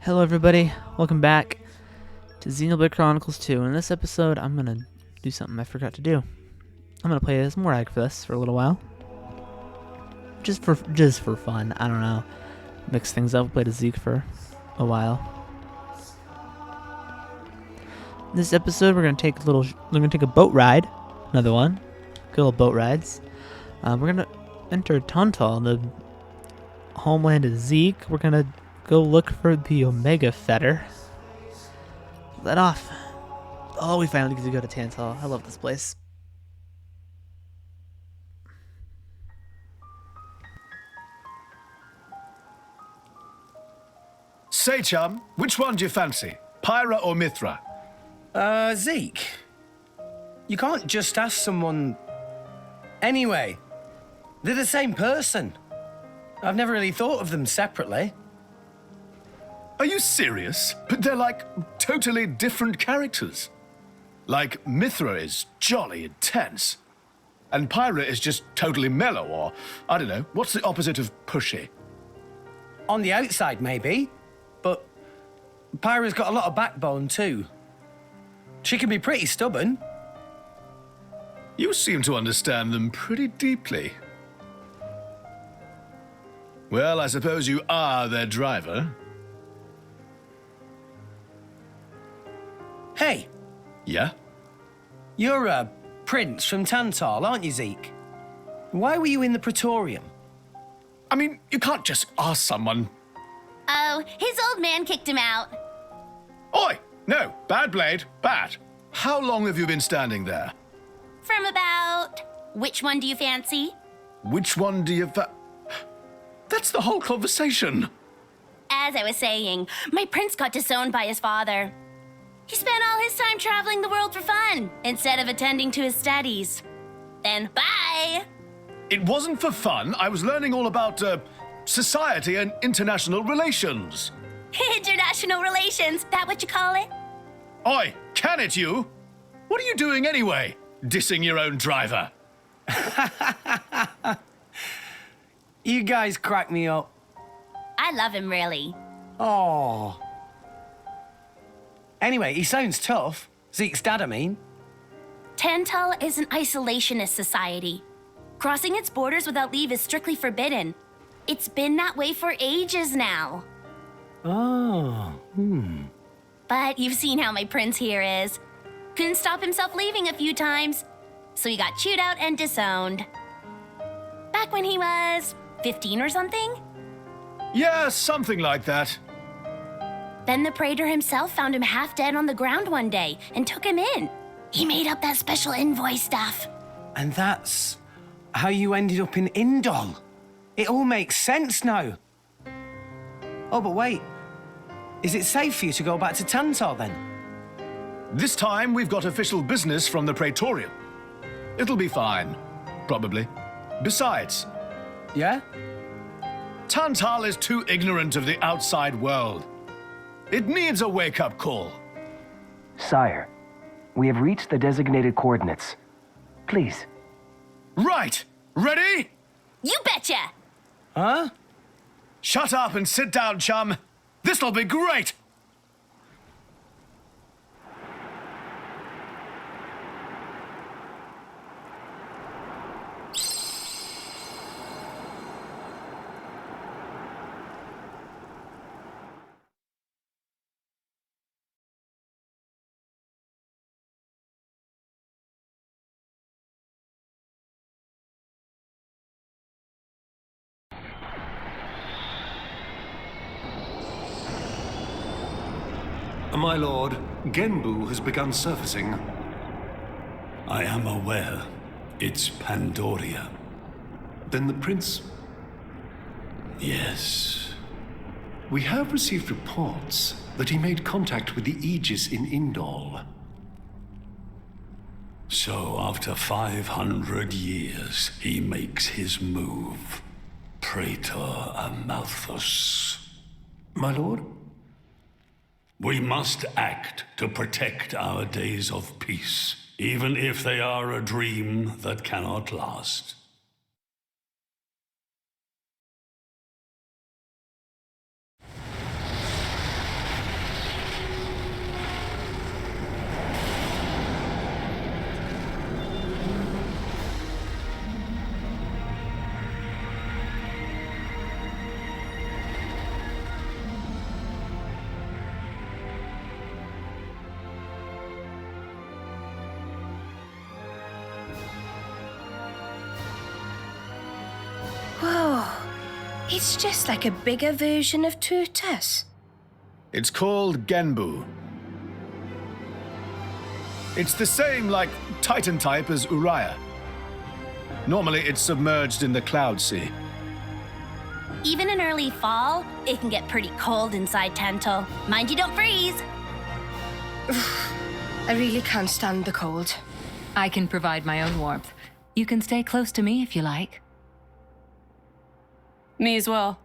Hello everybody, welcome back to Xenoblade Chronicles 2. In this episode, I'm gonna do something I forgot to do. I'm gonna play as Morag for this for a little while. Just for fun, I don't know. Mix things up, played as Zeke for a while. In this episode, we're gonna take a boat ride. Another one. Good old boat rides. We're gonna enter Tantal, the homeland of Zeke. We're gonna go look for the Omega Fetter. Let off. Oh, we finally get to go to Tantal. I love this place. Say, chum, which one do you fancy? Pyra or Mithra? Zeke. You can't just ask someone... Anyway, they're the same person. I've never really thought of them separately. Are you serious? But they're like totally different characters. Like, Mithra is jolly intense. And Pyra is just totally mellow, or, I don't know, what's the opposite of pushy? On the outside, maybe. But Pyra's got a lot of backbone, too. She can be pretty stubborn. You seem to understand them pretty deeply. Well, I suppose you are their driver. Hey, Yeah? you're a prince from Tantal, aren't you, Zeke? Why were you in the Praetorium? I mean, you can't just ask someone... Oh, his old man kicked him out. Oi! No, bad blade, bad. How long have you been standing there? From about... Which one do you fancy? Which one do you That's the whole conversation. As I was saying, my prince got disowned by his father. He spent all his time traveling the world for fun, instead of attending to his studies. Then, bye! It wasn't for fun. I was learning all about, society and international relations. International relations, that what you call it? Oi, can it you? What are you doing anyway? Dissing your own driver. You guys crack me up. I love him, really. Oh. Anyway, he sounds tough. Zeke's dad, I mean. Tantal is an isolationist society. Crossing its borders without leave is strictly forbidden. It's been that way for ages now. Oh, But you've seen how my prince here is. Couldn't stop himself leaving a few times, so he got chewed out and disowned. Back when he was 15 or something? Yeah, something like that. Then the praetor himself found him half dead on the ground one day and took him in. He made up that special envoy stuff. and that's how you ended up in Indol. It all makes sense now. Oh, but wait. Is it safe for you to go back to Tantal then? This time we've got official business from the Praetorium. It'll be fine, probably. Besides, Yeah? Tantal is too ignorant of the outside world. It needs a wake-up call. Sire, we have reached the designated coordinates. Please. Right! Ready? You betcha! Huh? Shut up and sit down, chum. This'll be great! My lord, Genbu has begun surfacing. I am aware. It's Pandoria. Then the prince... Yes. We have received reports that he made contact with the Aegis in Indol. So after 500 years, he makes his move. Praetor Amalthus. My lord? We must act to protect our days of peace, even if they are a dream that cannot last. It's just like a bigger version of tortoise. It's called Genbu. It's the same, like, Titan type as Uriah. Normally, it's submerged in the Cloud Sea. Even in early fall, it can get pretty cold inside Tantal. Mind you don't freeze. I really can't stand the cold. I can provide my own warmth. You can stay close to me if you like. Me as well.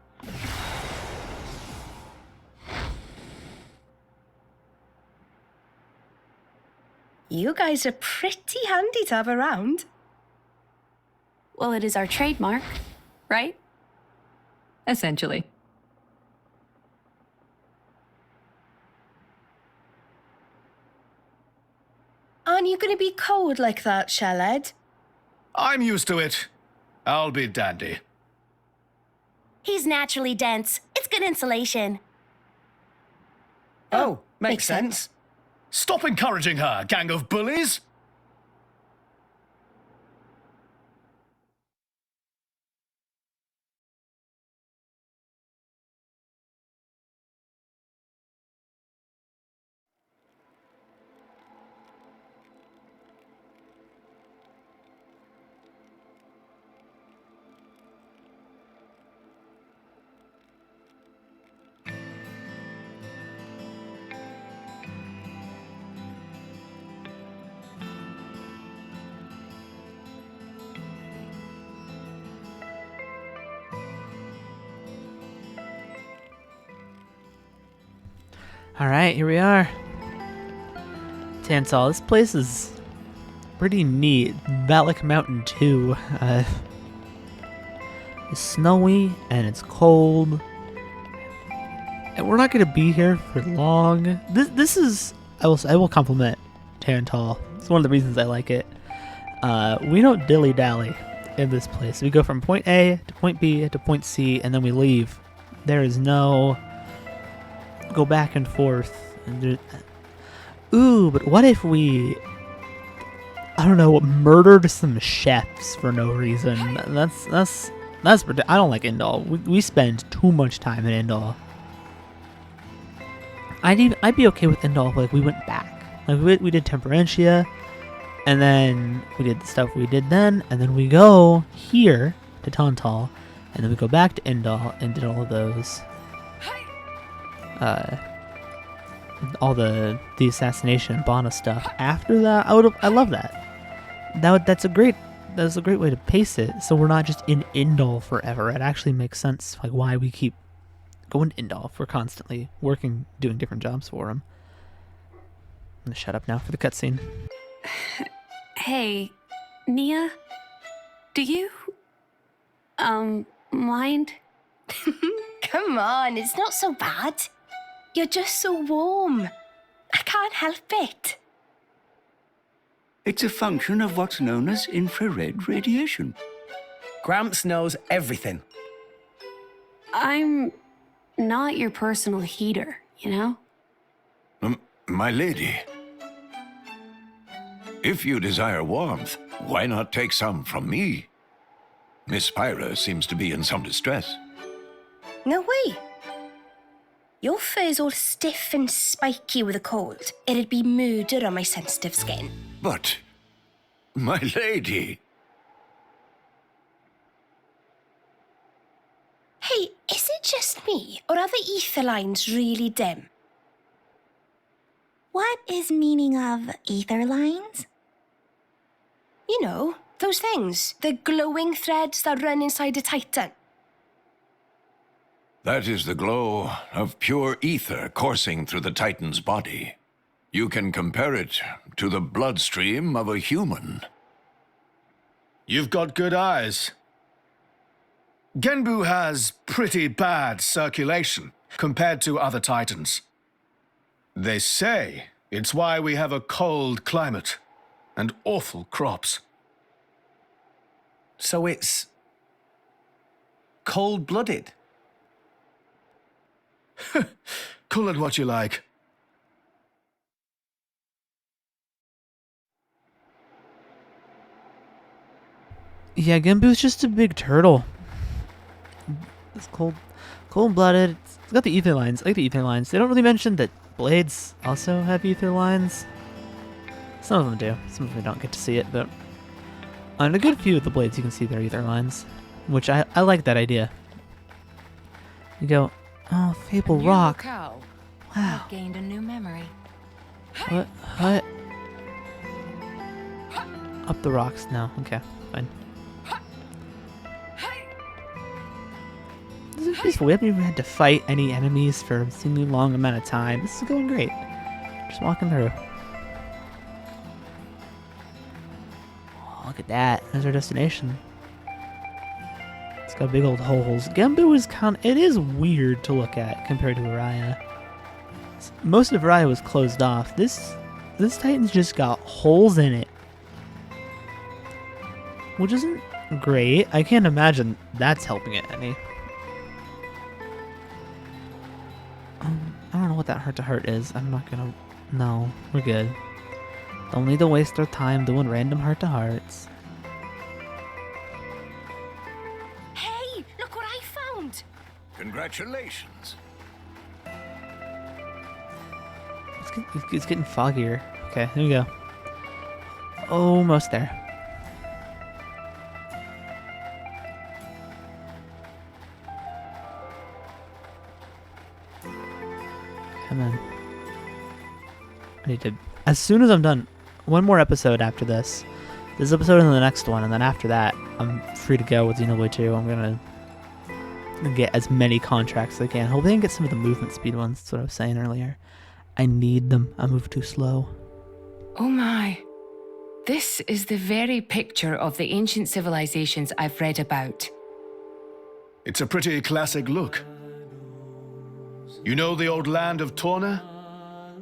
You guys are pretty handy to have around. Well, it is our trademark, right? Essentially. Aren't you going to be cold like that, Shellhead? I'm used to it. I'll be dandy. He's naturally dense. It's good insulation. Oh, makes sense. Stop encouraging her, gang of bullies! Alright, here we are. Tantal. This place is pretty neat. Valak Mountain 2. It's snowy and it's cold. And we're not going to be here for long. This is... I will compliment Tantal. It's one of the reasons I like it. We don't dilly-dally in this place. We go from point A to point B to point C, and then we leave. There is no... go back and forth. Ooh, but what if we... I don't know, murdered some chefs for no reason? That's I don't like Indal. We spend too much time in Indal. I'd be okay with Indal if, like, we went back. Like, we did Temperantia, and then we did the stuff we did then, and then we go here to Tantal, and then we go back to Indal and did all of those. All the assassination Bana stuff. After that, I love that. That's a great way to pace it. So we're not just in Indal forever. It actually makes sense, like, why we keep going to Indal if we're constantly working, doing different jobs for him. I'm gonna shut up now for the cutscene. Hey, Nia, do you, mind? Come on, it's not so bad. You're just so warm. I can't help it. It's a function of what's known as infrared radiation. Gramps knows everything. I'm not your personal heater, you know? My lady, if you desire warmth, why not take some from me? Miss Pyra seems to be in some distress. No way. Your fur's all stiff and spiky with a cold. It'd be murder on my sensitive skin. But, my lady... Hey, is it just me, or are the ether lines really dim? What is meaning of ether lines? You know, those things. The glowing threads that run inside a titan. That is the glow of pure ether coursing through the Titan's body. You can compare it to the bloodstream of a human. You've got good eyes. Genbu has pretty bad circulation compared to other Titans. They say it's why we have a cold climate and awful crops. So it's... cold-blooded? Call it what you like. Yeah, Genbu's just a big turtle. It's cold-blooded. It's got the ether lines. I like the ether lines. They don't really mention that blades also have ether lines. Some of them do. Some of them don't get to see it, but on a good few of the blades you can see their ether lines, which I like that idea. You go, oh, Fable Rock. Wow. Wow. I've gained a new memory. What? Up the rocks now. Okay, fine. This is peaceful. We haven't even had to fight any enemies for a seemingly long amount of time. This is going great. Just walking through. Oh, look at that. There's our destination. It's got big old holes. Gembu is it is weird to look at compared to Araya. Most of Araya was closed off. This Titan's just got holes in it, which isn't great. I can't imagine that's helping it any. I don't know what that heart-to-heart is. I'm not gonna... No, we're good. Don't need to waste our time doing random heart-to-hearts. Hey, look what I found! Congratulations. It's getting foggier. Okay, here we go. Almost there. Come on. I need to... As soon as I'm done, one more episode after this. This episode and the next one, and then after that, I'm free to go with Xenoblade 2. I'm gonna get as many contracts as I can. Hopefully I can get some of the movement speed ones. That's what I was saying earlier. I need them. I move too slow. Oh my. This is the very picture of the ancient civilizations I've read about. It's a pretty classic look. You know the old land of Torna?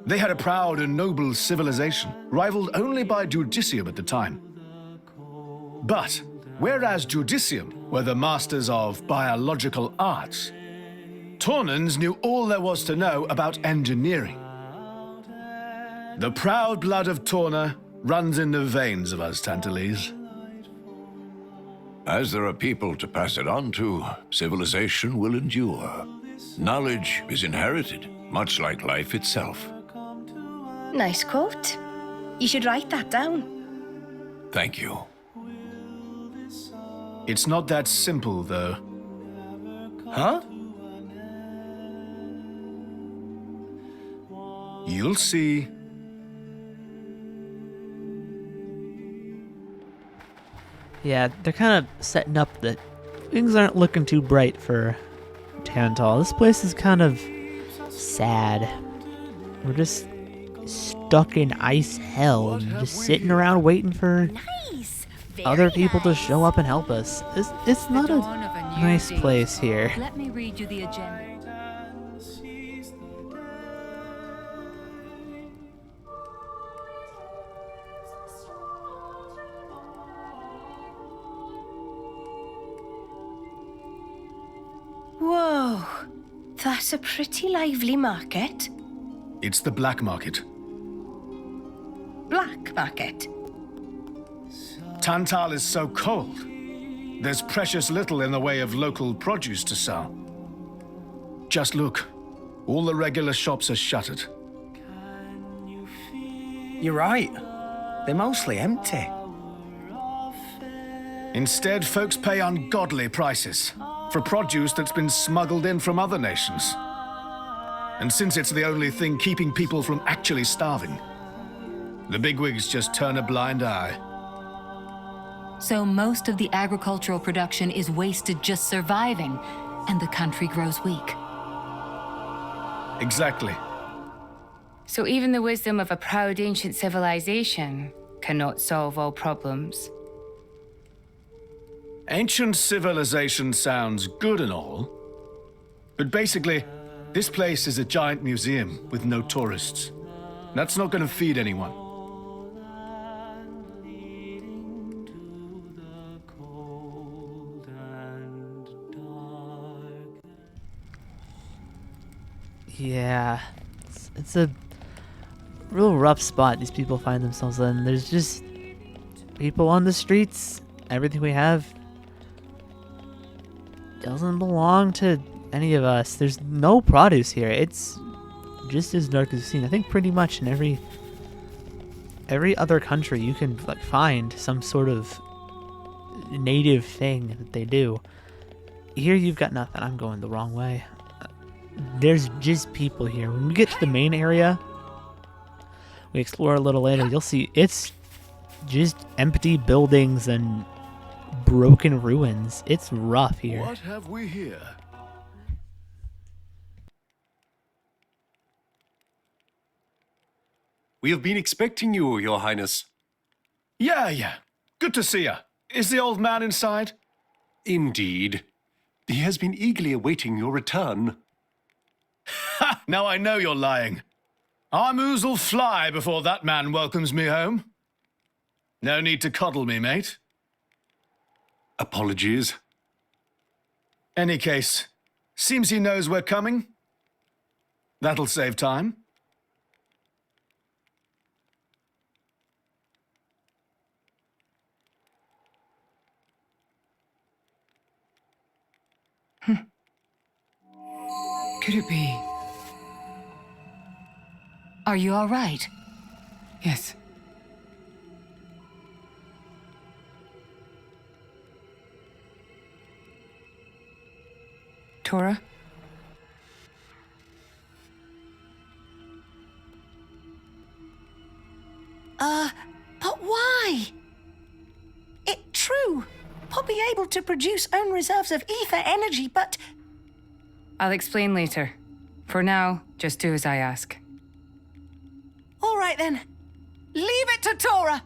They had a proud and noble civilization, rivaled only by Judicium at the time. But, whereas Judicium were the masters of biological arts, Tornans knew all there was to know about engineering. The proud blood of Torna runs in the veins of us Tantalese. As there are people to pass it on to, civilization will endure. Knowledge is inherited, much like life itself. Nice quote. You should write that down. Thank you. It's not that simple, though. Huh? You'll see. Yeah, they're kind of setting up that things aren't looking too bright for Tantal. This place is kind of sad. We're just stuck in ice hell and just sitting around waiting for other people to show up and help us. It's not a nice place here. Let me read you the agenda. Whoa, that's a pretty lively market. It's the black market. Black market? Tantal is so cold. There's precious little in the way of local produce to sell. Just look. All the regular shops are shuttered. You're right. They're mostly empty. Instead, folks pay ungodly prices for produce that's been smuggled in from other nations. And since it's the only thing keeping people from actually starving, the bigwigs just turn a blind eye. So most of the agricultural production is wasted just surviving, and the country grows weak. Exactly. So even the wisdom of a proud ancient civilization cannot solve all problems. Ancient civilization sounds good and all, but basically, this place is a giant museum with no tourists. That's not going to feed anyone. Yeah, it's a real rough spot these people find themselves in. There's just people on the streets. Everything we have doesn't belong to any of us. There's no produce here. It's just as dark as you've seen. I think pretty much in every other country you can like find some sort of native thing that they do. Here you've got nothing. I'm going the wrong way. There's just people here. When we get to the main area, we explore a little later, you'll see it's just empty buildings and broken ruins. It's rough here. What have we here? We have been expecting you, Your Highness. Yeah. Good to see you. Is the old man inside? Indeed. He has been eagerly awaiting your return. Ha! Now I know you're lying. Our moos'll fly before that man welcomes me home. No need to coddle me, mate. Apologies. Any case, seems he knows we're coming. That'll save time. Could it be? Are you all right? Yes. Tora? But why? It true. Poppy able to produce own reserves of ether energy, but... I'll explain later. For now, just do as I ask. All right then. Leave it to Tora.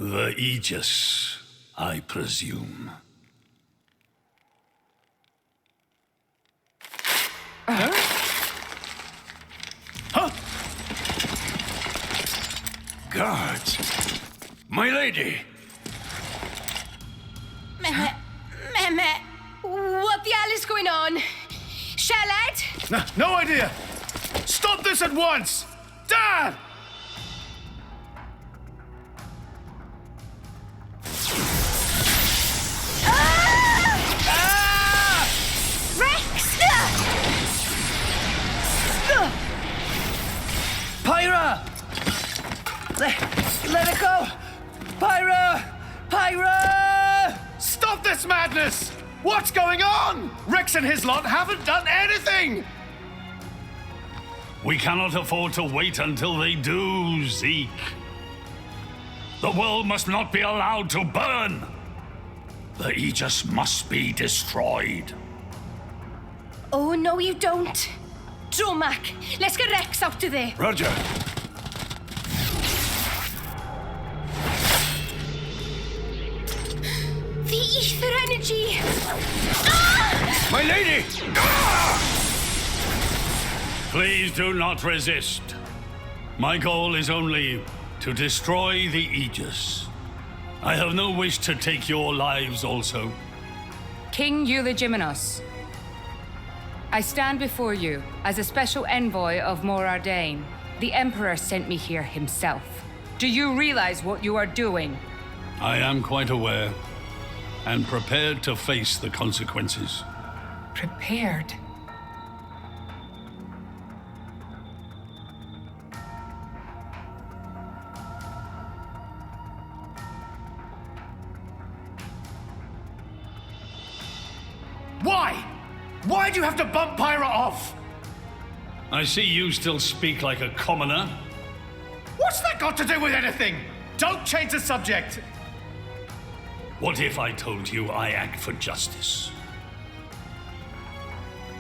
The Aegis, I presume. Guards! My lady! Mehmet, what the hell is going on? Charlotte? No idea! Stop this at once! Dad! Pyra! Let it go! Pyra! Pyra! Stop this madness! What's going on? Rex and his lot haven't done anything! We cannot afford to wait until they do, Zeke. The world must not be allowed to burn. The Aegis must be destroyed. Oh, no, you don't. Dromac, let's get Rex out of there. Roger. The ether energy. My lady! Please do not resist. My goal is only to destroy the Aegis. I have no wish to take your lives also. King Eulogimenos, I stand before you as a special envoy of Morardain. The Emperor sent me here himself. Do you realize what you are doing? I am quite aware and prepared to face the consequences. Prepared? Why? Why do you have to bump Pyra off? I see you still speak like a commoner. What's that got to do with anything? Don't change the subject! What if I told you I act for justice?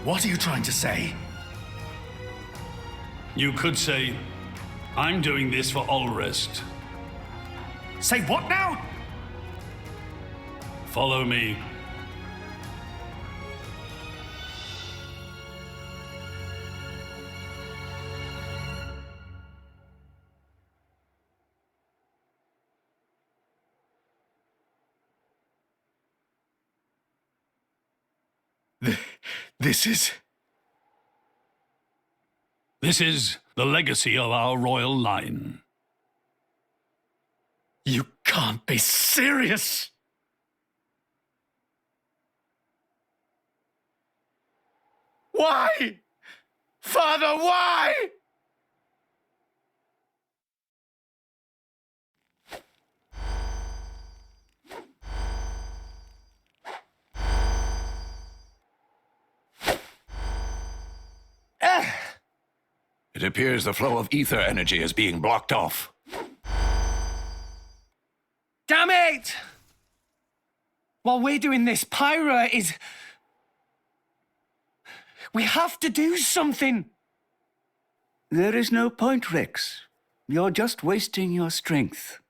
What are you trying to say? You could say, I'm doing this for Ulrist. Say what now? Follow me. This is... This is the legacy of our royal line. You can't be serious! Why? Father, why? It appears the flow of ether energy is being blocked off. Damn it! While we're doing this, Pyra is... We have to do something! There is no point, Rex. You're just wasting your strength.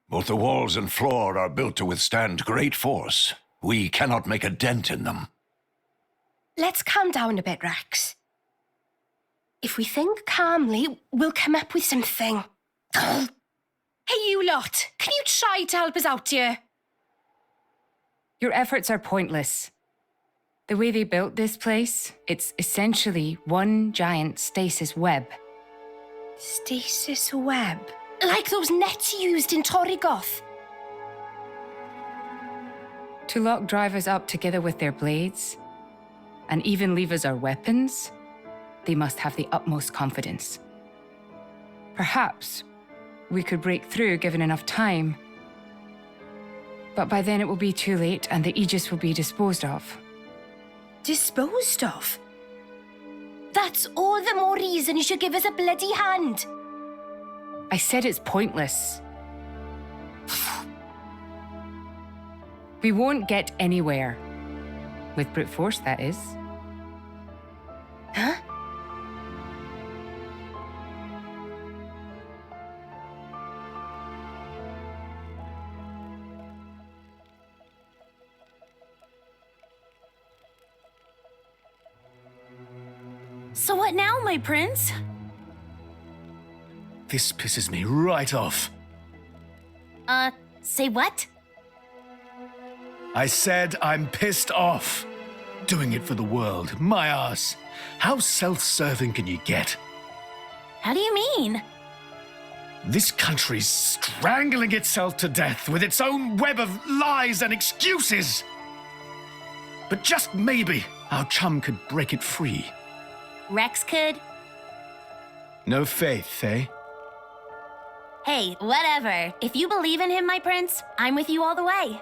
Both the walls and floor are built to withstand great force. We cannot make a dent in them. Let's calm down a bit, Rex. If we think calmly, we'll come up with something. Hey, you lot! Can you try to help us out here? Your efforts are pointless. The way they built this place, it's essentially one giant stasis web. Stasis web? Like those nets used in Torrigoth? To lock drivers up together with their blades, and even leave us our weapons, they must have the utmost confidence. Perhaps we could break through given enough time, but by then it will be too late and the Aegis will be disposed of. Disposed of? That's all the more reason you should give us a bloody hand. I said it's pointless. We won't get anywhere. With brute force, that is. Huh? So what now, my prince? This pisses me right off. Say what? I said I'm pissed off. Doing it for the world, my ass. How self-serving can you get? How do you mean? This country's strangling itself to death with its own web of lies and excuses. But just maybe our chum could break it free. Rex could? No faith, eh? Hey, whatever. If you believe in him, my prince, I'm with you all the way.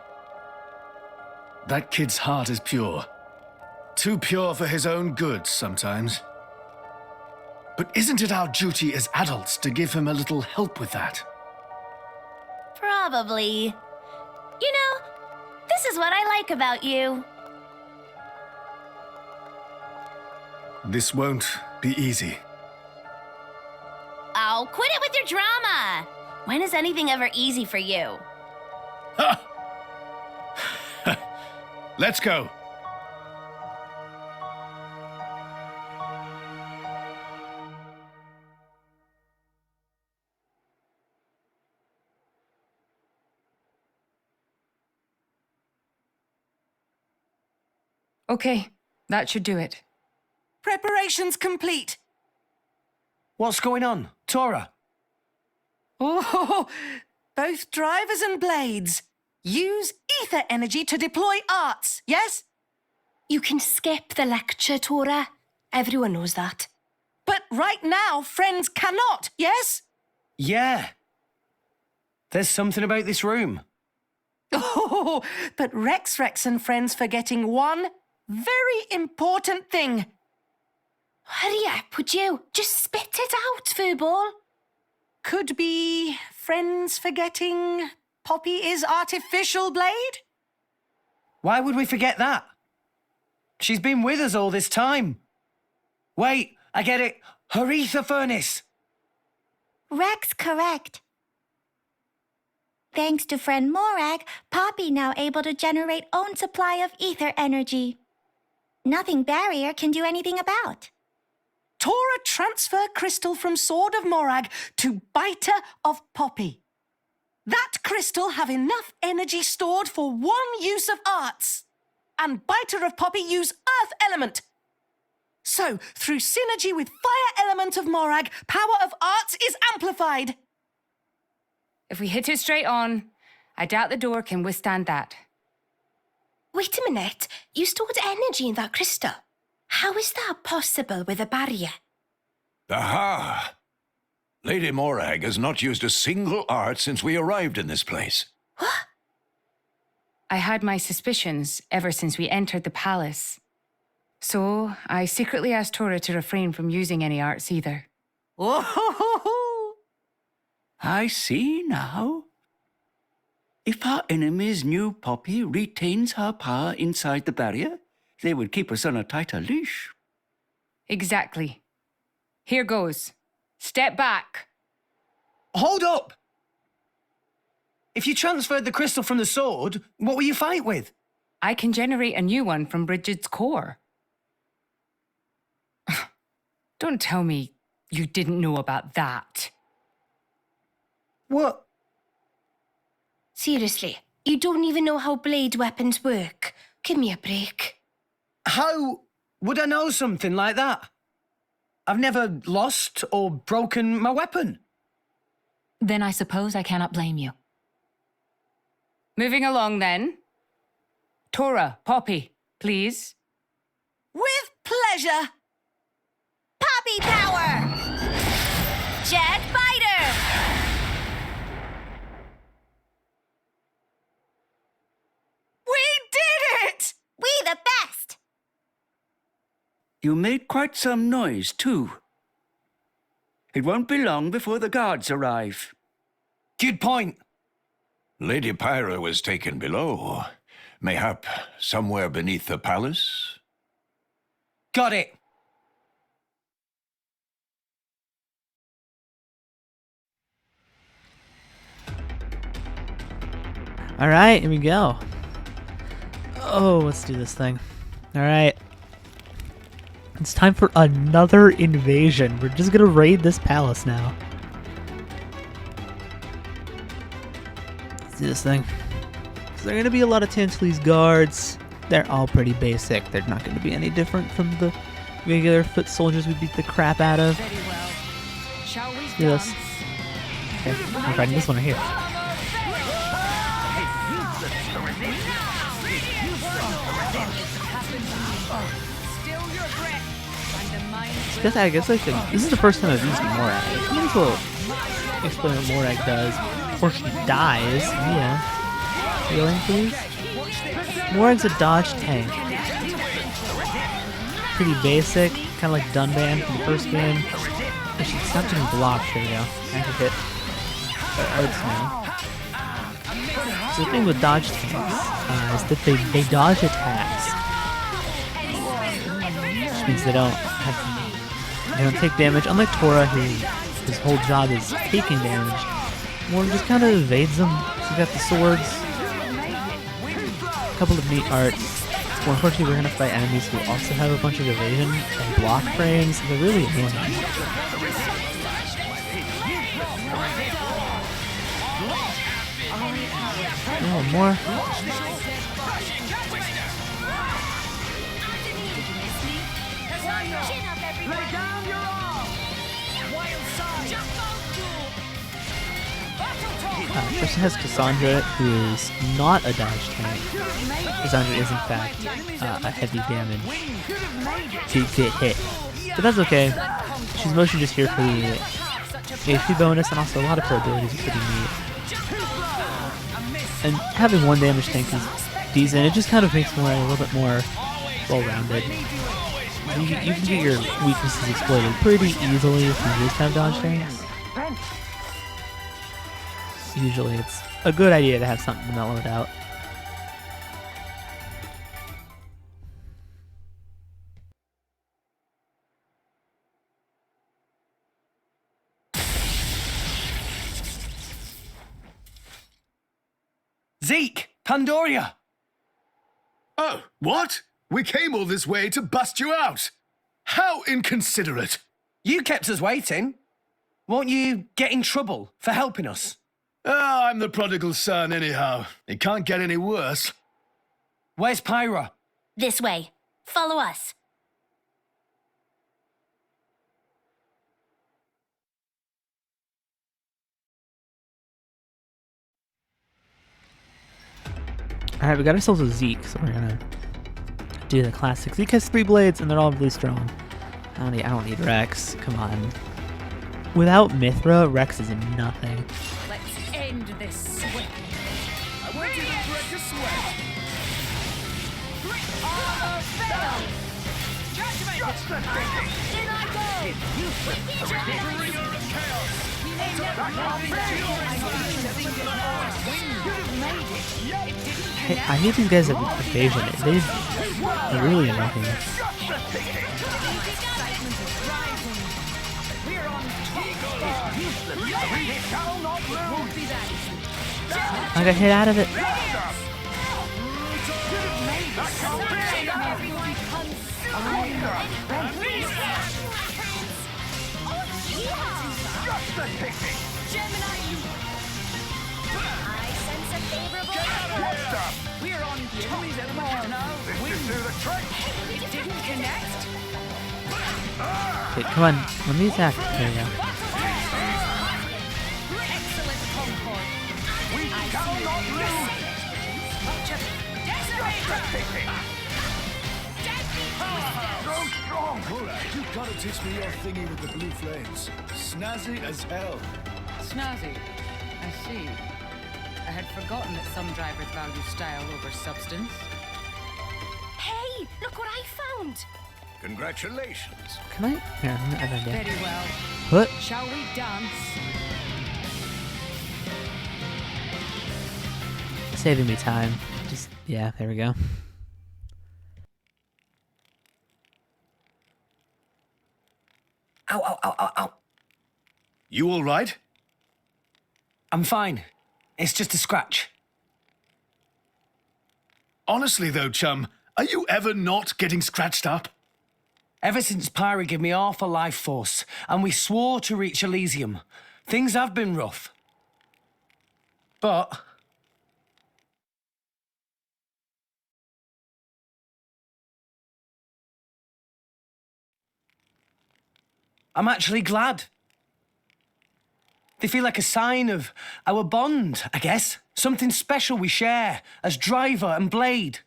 That kid's heart is pure. Too pure for his own good sometimes. But isn't it our duty as adults to give him a little help with that? Probably. You know, this is what I like about you. This won't be easy. Oh, quit it with your drama! When is anything ever easy for you? Ha! Let's go. Okay, that should do it. Preparations complete. What's going on, Tora? Oh, both drivers and blades. Use ether energy to deploy arts, yes? You can skip the lecture, Tora. Everyone knows that. But right now, friends cannot, yes? Yeah. There's something about this room. Oh, but Rex and friends forgetting one very important thing. Hurry up, would you? Just spit it out, Furball. Could be friends forgetting Poppy is artificial blade? Why would we forget that? She's been with us all this time. Wait, I get it. Her ether furnace. Rex correct. Thanks to friend Morag, Poppy now able to generate own supply of ether energy. Nothing barrier can do anything about. Tora transfer crystal from Sword of Morag to Biter of Poppy. That crystal have enough energy stored for one use of arts. And Biter of Poppy use earth element. So, through synergy with fire element of Morag, power of arts is amplified. If we hit it straight on, I doubt the door can withstand that. Wait a minute. You stored energy in that crystal. How is that possible with a barrier? Aha! Lady Morag has not used a single art since we arrived in this place. What? I had my suspicions ever since we entered the palace. So, I secretly asked Tora to refrain from using any arts either. Oh, I see now. If our enemies knew Poppy retains her power inside the barrier, they would keep us on a tighter leash. Exactly. Here goes. Step back. Hold up! If you transferred the crystal from the sword, what will you fight with? I can generate a new one from Bridget's core. Don't tell me you didn't know about that. What? Seriously, you don't even know how blade weapons work. Give me a break. How would I know something like that? I've never lost or broken my weapon. Then I suppose I cannot blame you. Moving along then. Tora, Poppy, please. With pleasure. Poppy power! Jet Biter! We did it! We the best! You made quite some noise, too. It won't be long before the guards arrive. Good point. Lady Pyra was taken below. Mayhap somewhere beneath the palace? Got it. All right, here we go. Oh, let's do this thing. All right. It's time for another invasion. We're just gonna raid this palace now. Let's do this thing. So there are gonna be a lot of Tantalese guards. They're all pretty basic. They're not gonna be any different from the regular foot soldiers we beat the crap out of. Very well. Shall we Do this. Okay, I'm fighting this one right here. I guess like this is the first time I've used Morag. I might as well explain what Morag does before she dies. Yeah. Healing, please. Morag's a dodge tank. Pretty basic, kind of like Dunban from the first game. I should stop getting blocked. There we go. I can hit arts now. So the thing with dodge tanks is that they dodge attacks, which means they don't take damage. Unlike Tora, who his whole job is taking damage, Morag just kind of evades them. She's got the swords, a couple of neat arts. Well, unfortunately, we're gonna fight enemies who also have a bunch of evasion and block frames. They're really annoying. Oh, more. Person has Cassandra, who is not a dodge tank. Cassandra is in fact a heavy damage to get hit, but that's okay. She's mostly just here for the HP bonus, and also a lot of her abilities are pretty neat. And having one damage tank is decent. It just kind of makes Morag a little bit more well-rounded. You can get your weaknesses exploited pretty easily if you just have dodge tanks. usually it's a good idea to have something to mellow it out. Zeke! Pandoria! Oh, what? We came all this way to bust you out. How inconsiderate. You kept us waiting. Won't you get in trouble for helping us? Oh, I'm the prodigal son anyhow. It can't get any worse. Where's Pyra? This way. Follow us. Alright, we got ourselves a Zeke, so we're gonna do the classic. Zeke has 3 blades, and they're all really strong. I don't need Rex. Come on. Without Mithra, Rex is nothing. Let's end this swiftly. I want you to break a sweat. Just the thinking. In I go! Bringer of chaos. Hey, I hate these guys at evasion. They're really annoying. I got hit out of it. We're on top now. It didn't connect. Okay, come on. Let me attack. There we go. Excellent concord. We shall not lose. So strong. Alright, you gotta teach me your thingy with the blue flames. Snazzy as hell. Snazzy. I see. I had forgotten that some drivers value style over substance. Hey, look what I found. Congratulations. Can I? Here, I'm gonna add Very well. What? Shall we dance? Saving me time. Just, yeah, there we go. Ow, ow, ow, ow, ow. You alright? I'm fine. It's just a scratch. Honestly though, chum, are you ever not getting scratched up? Ever since Pyra gave me half a life force, and we swore to reach Elysium, things have been rough. But I'm actually glad. They feel like a sign of our bond, I guess. Something special we share as driver and blade.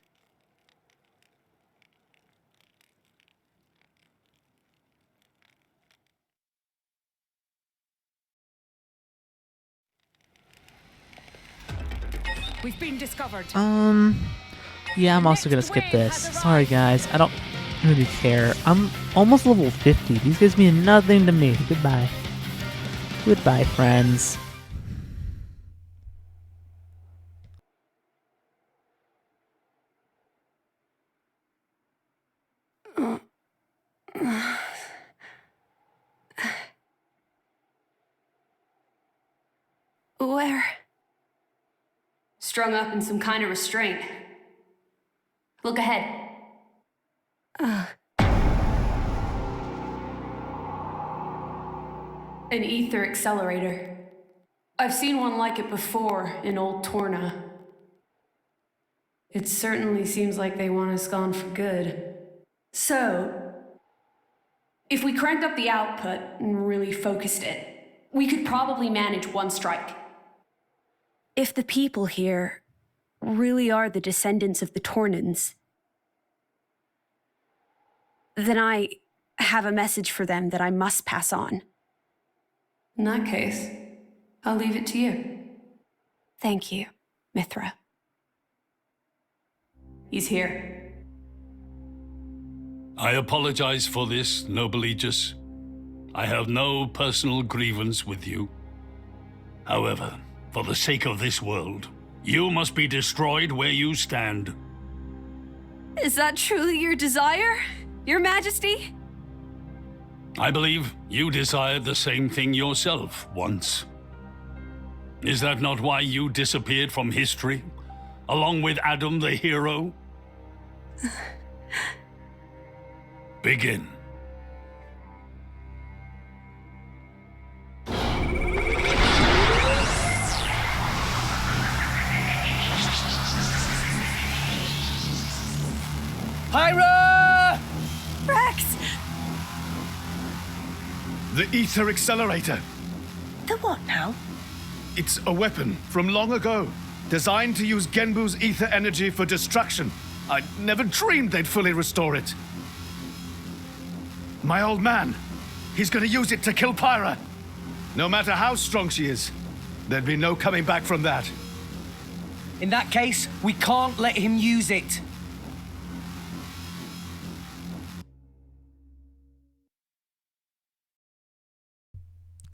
We've been discovered. Yeah, I'm also gonna skip this. Sorry, guys. I don't really care. I'm almost level 50. These guys mean nothing to me. Goodbye. Goodbye, friends. Where? Strung up in some kind of restraint. Look ahead. An ether accelerator. I've seen one like it before in Old Torna. It certainly seems like they want us gone for good. So, if we cranked up the output and really focused it, we could probably manage one strike. If the people here really are the descendants of the Tornans, then I have a message for them that I must pass on. In that case, I'll leave it to you. Thank you, Mithra. He's here. I apologize for this, noble Aegis. I have no personal grievance with you. However, For the sake of this world, you must be destroyed where you stand. Is that truly your desire, Your Majesty? I believe you desired the same thing yourself once. Is that not why you disappeared from history, along with Adam the hero? Begin. Pyra! Rex! The ether accelerator. The what now? It's a weapon from long ago, designed to use Genbu's ether energy for destruction. I never dreamed they'd fully restore it. My old man, he's gonna use it to kill Pyra. No matter how strong she is, there'd be no coming back from that. In that case, we can't let him use it.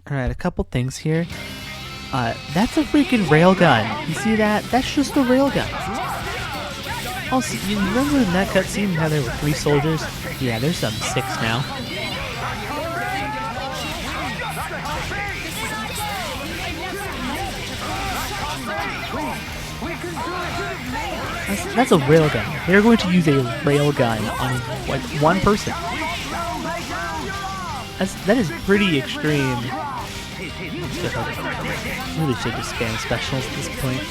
Alright, a couple things here. That's a freaking railgun. You see that? That's just a railgun. Also, you remember in that cutscene how there were 3 soldiers? Yeah, there's some 6 now. That's a railgun. They're going to use a railgun on like one person. That is pretty extreme. Really should just spam specials at this point.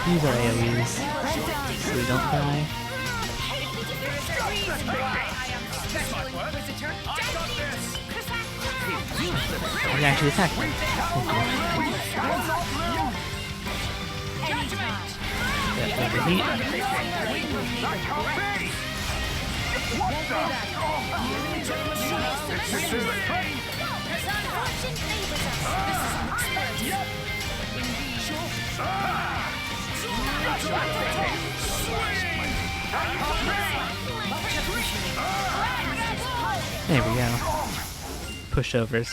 These are AoEs, so we don't die. I can actually attack them. Overheat. There we go. Pushovers.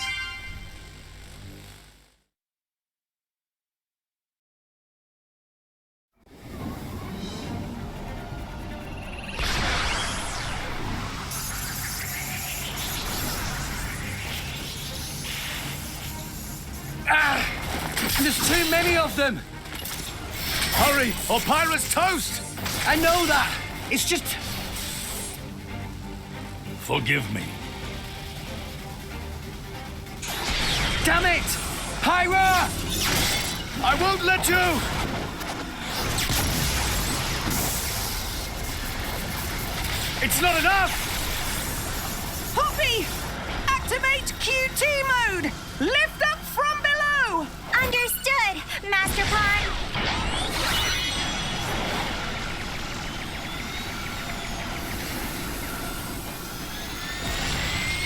There's too many of them! Hurry, or Pyra's toast! I know that! It's just... Forgive me. Damn it! Pyra! I won't let you! It's not enough! Poppy! Activate QT mode! Lift up from below! Understood, Master Pawn.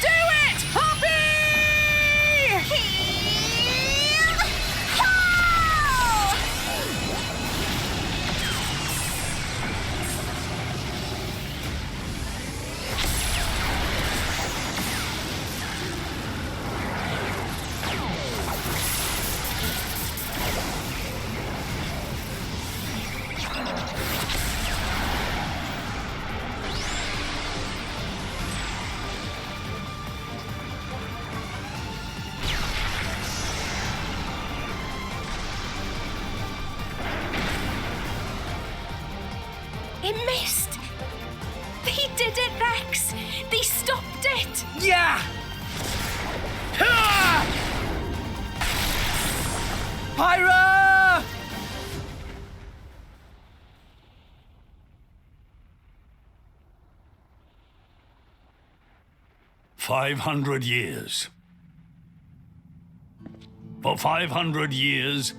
Do it, Poppy! It missed! They did it, Rex! They stopped it! Yeah! Pyra! 500 years. For 500 years,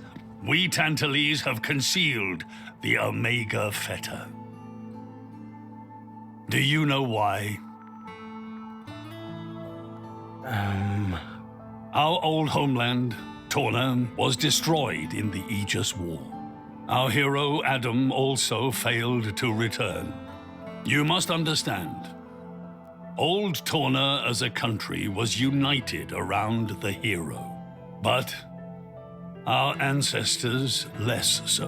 we Tantalese have concealed the Omega Fetter. Do you know why? Our old homeland, Torna, was destroyed in the Aegis War. Our hero, Adam, also failed to return. You must understand. Old Torna as a country was united around the hero, but our ancestors less so.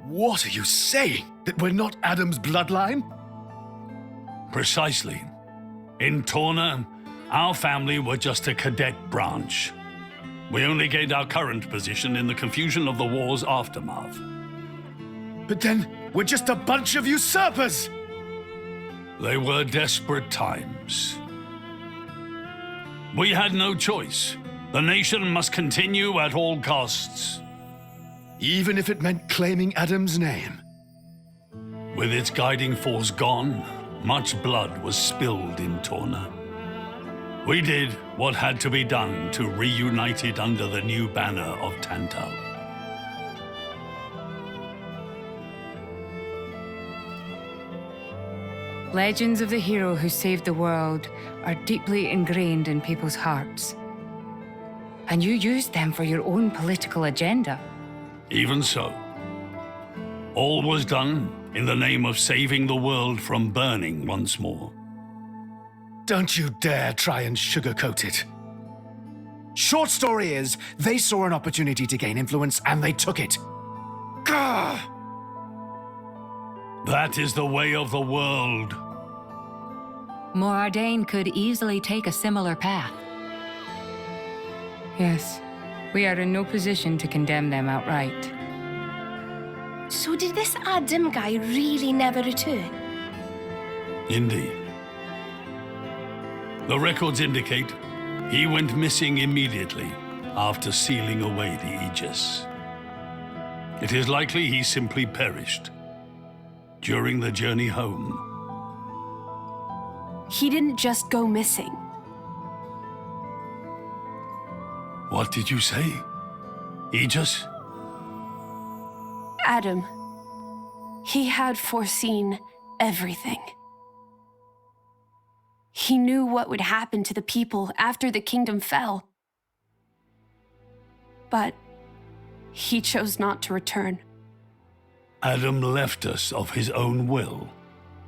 What are you saying? That we're not Adam's bloodline? Precisely. In Torna, our family were just a cadet branch. We only gained our current position in the confusion of the war's aftermath. But then, we're just a bunch of usurpers! They were desperate times. We had no choice. The nation must continue at all costs. Even if it meant claiming Adam's name? With its guiding force gone, much blood was spilled in Torna. We did what had to be done to reunite it under the new banner of Tantal. Legends of the hero who saved the world are deeply ingrained in people's hearts. And you used them for your own political agenda. Even so, all was done in the name of saving the world from burning once more. Don't you dare try and sugarcoat it. Short story is, they saw an opportunity to gain influence and they took it. Gah! That is the way of the world. Morardain could easily take a similar path. Yes, we are in no position to condemn them outright. So did this Adam guy really never return? Indeed. The records indicate he went missing immediately after sealing away the Aegis. It is likely he simply perished during the journey home. He didn't just go missing. What did you say? Aegis? Adam. He had foreseen everything. He knew what would happen to the people after the kingdom fell. But he chose not to return. Adam left us of his own will.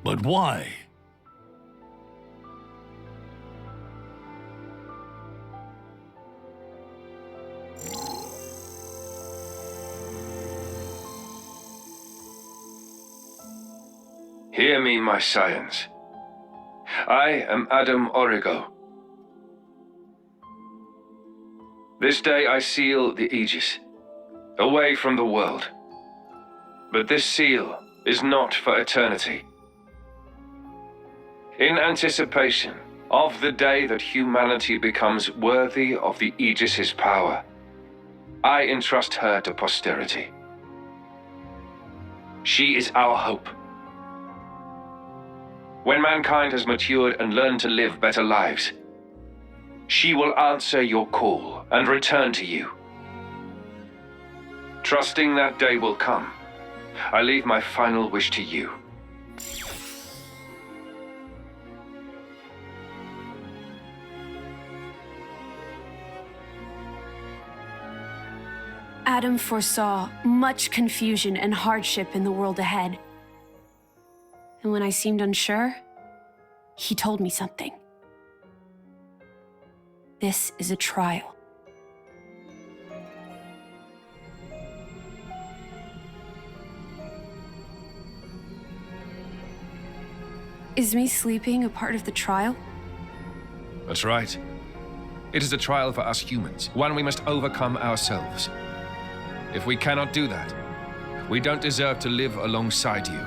But why? Hear me, my scions. I am Adam Origo. This day I seal the Aegis, away from the world. But this seal is not for eternity. In anticipation of the day that humanity becomes worthy of the Aegis's power, I entrust her to posterity. She is our hope. When mankind has matured and learned to live better lives, she will answer your call and return to you. Trusting that day will come, I leave my final wish to you. Adam foresaw much confusion and hardship in the world ahead. And when I seemed unsure, he told me something. This is a trial. Is me sleeping a part of the trial? That's right. It is a trial for us humans, one we must overcome ourselves. If we cannot do that, we don't deserve to live alongside you.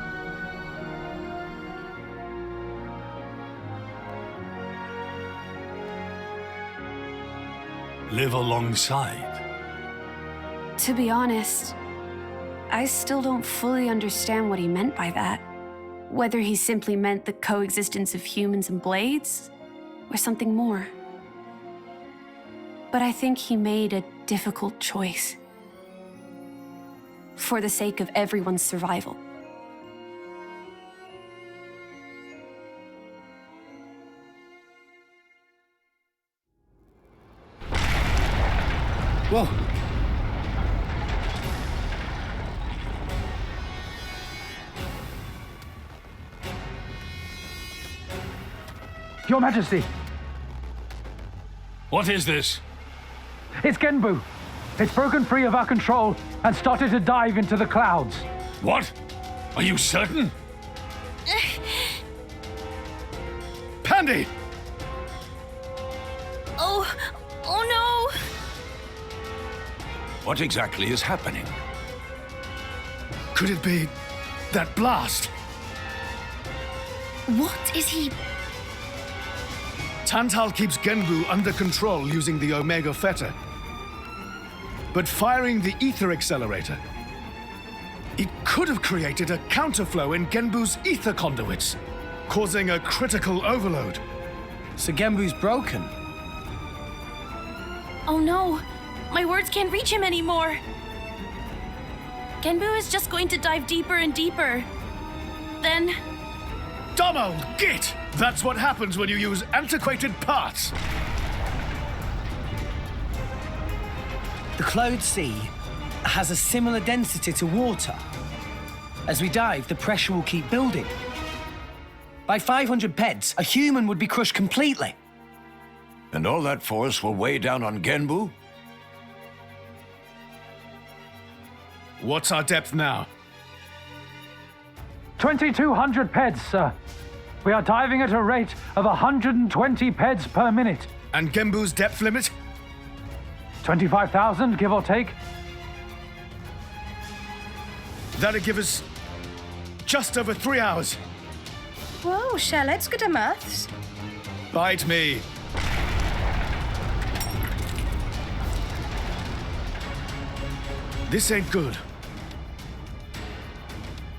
Live alongside? To be honest, I still don't fully understand what he meant by that. Whether he simply meant the coexistence of humans and blades, or something more. But I think he made a difficult choice. For the sake of everyone's survival. Whoa. Your Majesty, What is this? it's Genbu. It's broken free of our control and started to dive into the clouds. What? Are you certain? Pandy! Oh no! What exactly is happening? Could it be that blast? What is he? Tantal keeps Genbu under control using the Omega Fetter. But firing the ether accelerator, it could have created a counterflow in Genbu's ether conduits, causing a critical overload. So Genbu's broken? Oh no! My words can't reach him anymore! Genbu is just going to dive deeper and deeper. Then... Dumb old git! That's what happens when you use antiquated parts. The Cloud Sea has a similar density to water. As we dive, the pressure will keep building. By 500 peds, a human would be crushed completely. And all that force will weigh down on Genbu? What's our depth now? 2,200 peds, sir. We are diving at a rate of 120 peds per minute. And Genbu's depth limit? 25,000, give or take. That'd give us just over 3 hours. Whoa, Charlotte's good at maths. Bite me. This ain't good.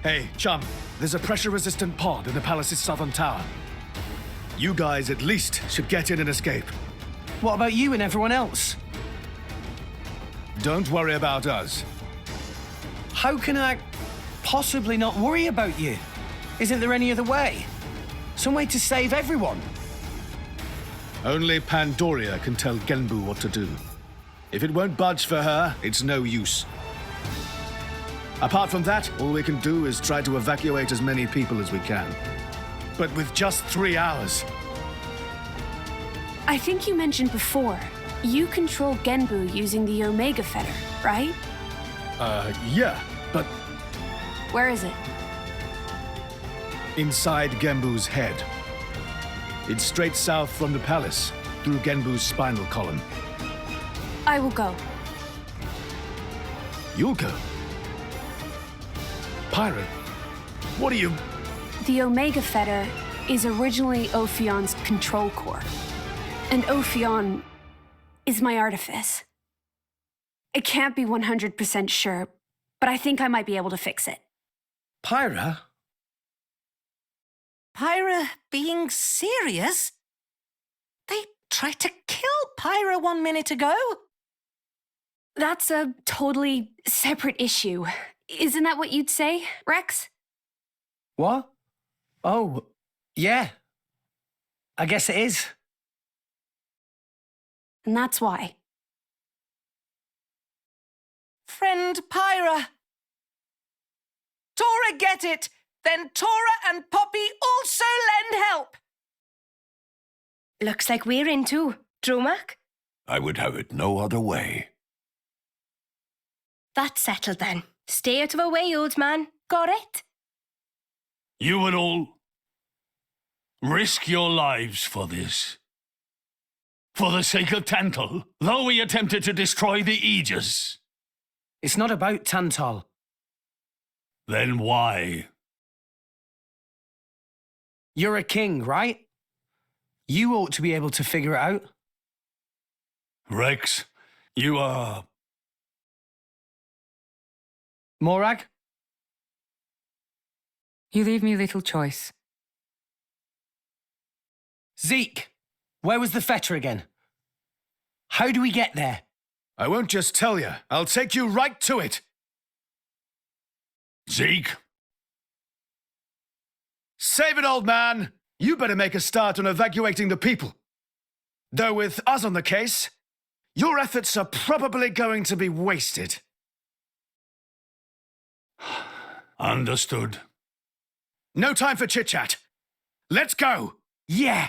Hey, chum, there's a pressure-resistant pod in the palace's southern tower. You guys at least should get in and escape. What about you and everyone else? Don't worry about us. How can I possibly not worry about you? Isn't there any other way? Some way to save everyone? Only Pandoria can tell Genbu what to do. If it won't budge for her, it's no use. Apart from that, all we can do is try to evacuate as many people as we can. But with just 3 hours. I think you mentioned before, you control Genbu using the Omega Fetter, right? Yeah, but Where is it? inside Genbu's head. It's straight south from the palace, through Genbu's spinal column. I will go. You'll go. Pirate, what are you... The Omega Fetter is originally Ophion's control core. And Ophion is my artifice. I can't be 100% sure, but I think I might be able to fix it. Pyra? Pyra being serious? They tried to kill Pyra 1 minute ago. That's a totally separate issue. Isn't that what you'd say, Rex? What? Oh, yeah. I guess it is. And that's why. Friend Pyra. Tora get it, then Tora and Poppy also lend help. Looks like we're in too. Dromak? I would have it no other way. That's settled then. Stay out of our way, old man. Got it? You would all risk your lives for this. For the sake of Tantal, though we attempted to destroy the Aegis. It's not about Tantal. Then why? You're a king, right? You ought to be able to figure it out. Rex, you are... Morag? You leave me little choice. Zeke, where was the fetter again? How do we get there? I won't just tell you. I'll take you right to it. Zeke? Save it, old man. You better make a start on evacuating the people. Though with us on the case, your efforts are probably going to be wasted. Understood. No time for chit-chat. Let's go. Yeah.